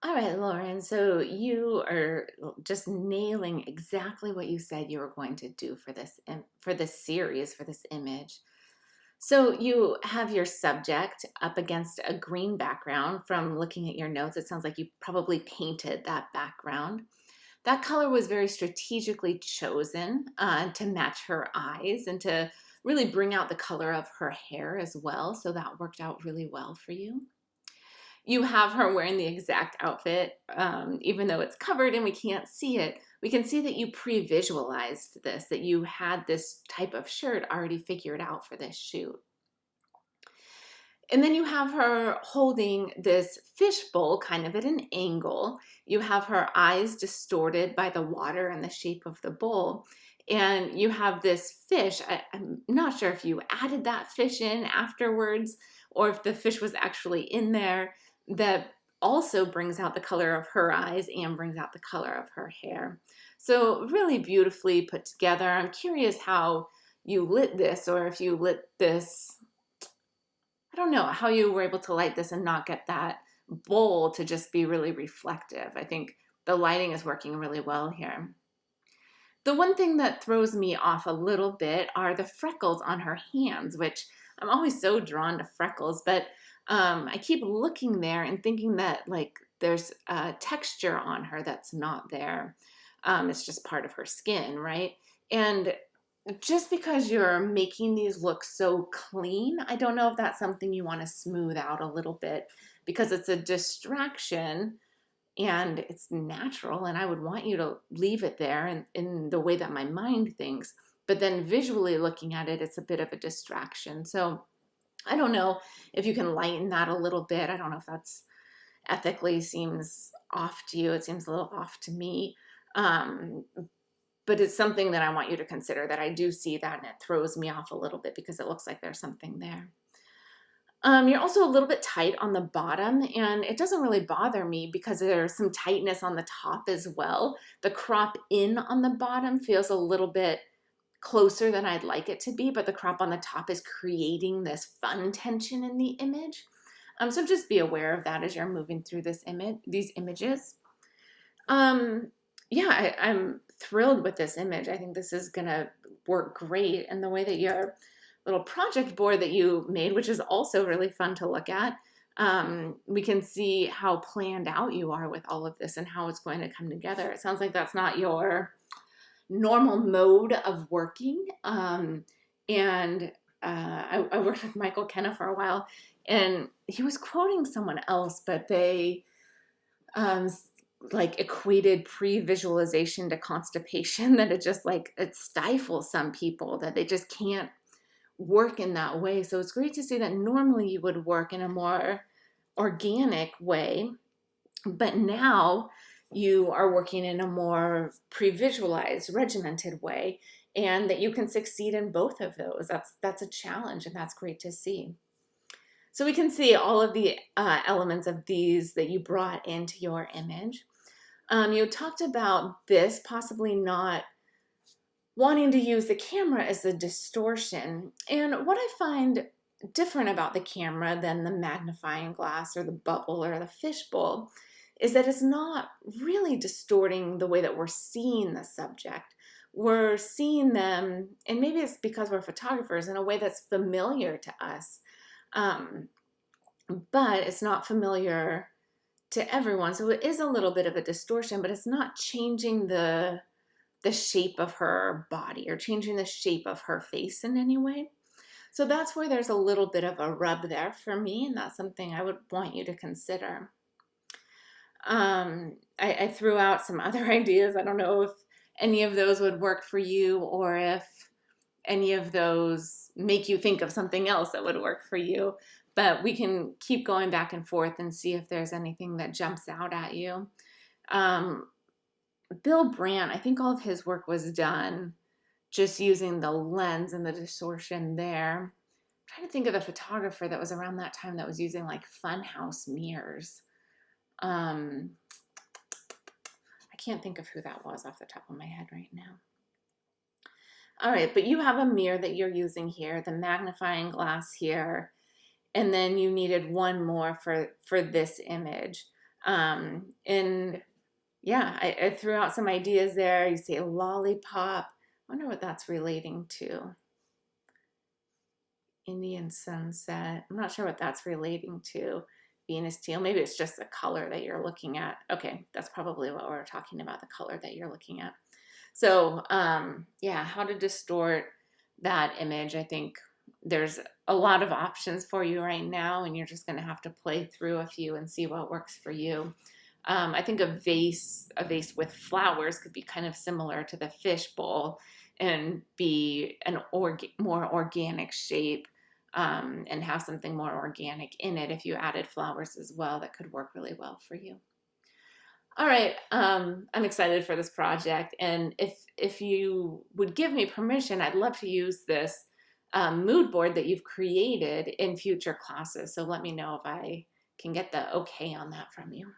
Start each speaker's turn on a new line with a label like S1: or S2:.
S1: All right, Lauren. So you are just nailing exactly what you said you were going to do for for this series, for this image. So you have your subject up against a green background. From looking at your notes, it sounds like you probably painted that background. That color was very strategically chosen to match her eyes and to really bring out the color of her hair as well. So that worked out really well for you. You have her wearing the exact outfit, even though it's covered and we can't see it. We can see that you pre-visualized this, that you had this type of shirt already figured out for this shoot. And then you have her holding this fish bowl kind of at an angle. You have her eyes distorted by the water and the shape of the bowl. And you have this fish. I'm not sure if you added that fish in afterwards or if the fish was actually in there, that also brings out the color of her eyes and brings out the color of her hair. So really beautifully put together. I'm curious how you lit this, or if you lit this, I don't know how you were able to light this and not get that bowl to just be really reflective. I think the lighting is working really well here. The one thing that throws me off a little bit are the freckles on her hands, which I'm always so drawn to freckles, but I keep looking there and thinking that like there's a texture on her that's not there. It's just part of her skin, right? And just because you're making these look so clean, I don't know if that's something you want to smooth out a little bit because it's a distraction and it's natural, and I would want you to leave it there in the way that my mind thinks. But then visually looking at it, it's a bit of a distraction. So I don't know if you can lighten that a little bit. I don't know if that's ethically seems off to you. It seems a little off to me. Um, but it's something that I want you to consider, that I do see that and it throws me off a little bit because it looks like there's something there. You're also a little bit tight on the bottom, and it doesn't really bother me because there's some tightness on the top as well. The crop in on the bottom feels a little bit closer than I'd like it to be, but the crop on the top is creating this fun tension in the image. So just be aware of that as you're moving through these images. Um, yeah, I'm thrilled with this image. I think this is gonna work great. And the way that your little project board that you made, which is also really fun to look at, we can see how planned out you are with all of this and how it's going to come together. It sounds like that's not your normal mode of working. And I worked with Michael Kenna for a while, and he was quoting someone else, but they um, like equated pre-visualization to constipation, that it just like it stifles some people, that they just can't work in that way. So it's great to see that normally you would work in a more organic way, but now you are working in a more pre-visualized, regimented way, and that you can succeed in both of those. That's a challenge, and that's great to see. So we can see all of the elements of these that you brought into your image. You talked about this possibly not wanting to use the camera as a distortion. And what I find different about the camera than the magnifying glass or the bubble or the fishbowl is that it's not really distorting the way that we're seeing the subject. We're seeing them, and maybe it's because we're photographers, in a way that's familiar to us. Um, but it's not familiar to everyone. So it is a little bit of a distortion, but it's not changing the shape of her body or changing the shape of her face in any way. So that's where there's a little bit of a rub there for me, and that's something I would want you to consider. I threw out some other ideas. I don't know if any of those would work for you, or if any of those make you think of something else that would work for you. But we can keep going back and forth and see if there's anything that jumps out at you. Um, Bill Brandt, I think all of his work was done just using the lens and the distortion there. I'm trying to think of the photographer that was around that time that was using like funhouse mirrors. Um, I can't think of who that was off the top of my head right now. All right, but you have a mirror that you're using here, the magnifying glass here, and then you needed one more for this image. And yeah, I threw out some ideas there. You say lollipop. I wonder what that's relating to. Indian sunset. I'm not sure what that's relating to. Venus teal. Maybe it's just the color that you're looking at. Okay, that's probably what we're talking about, the color that you're looking at. So, yeah, how to distort that image. I think there's a lot of options for you right now, and you're just going to have to play through a few and see what works for you. I think a vase with flowers could be kind of similar to the fish bowl and be more organic shape, and have something more organic in it. If you added flowers as well, that could work really well for you. All right, I'm excited for this project, and if you would give me permission, I'd love to use this mood board that you've created in future classes. So let me know if I can get the okay on that from you.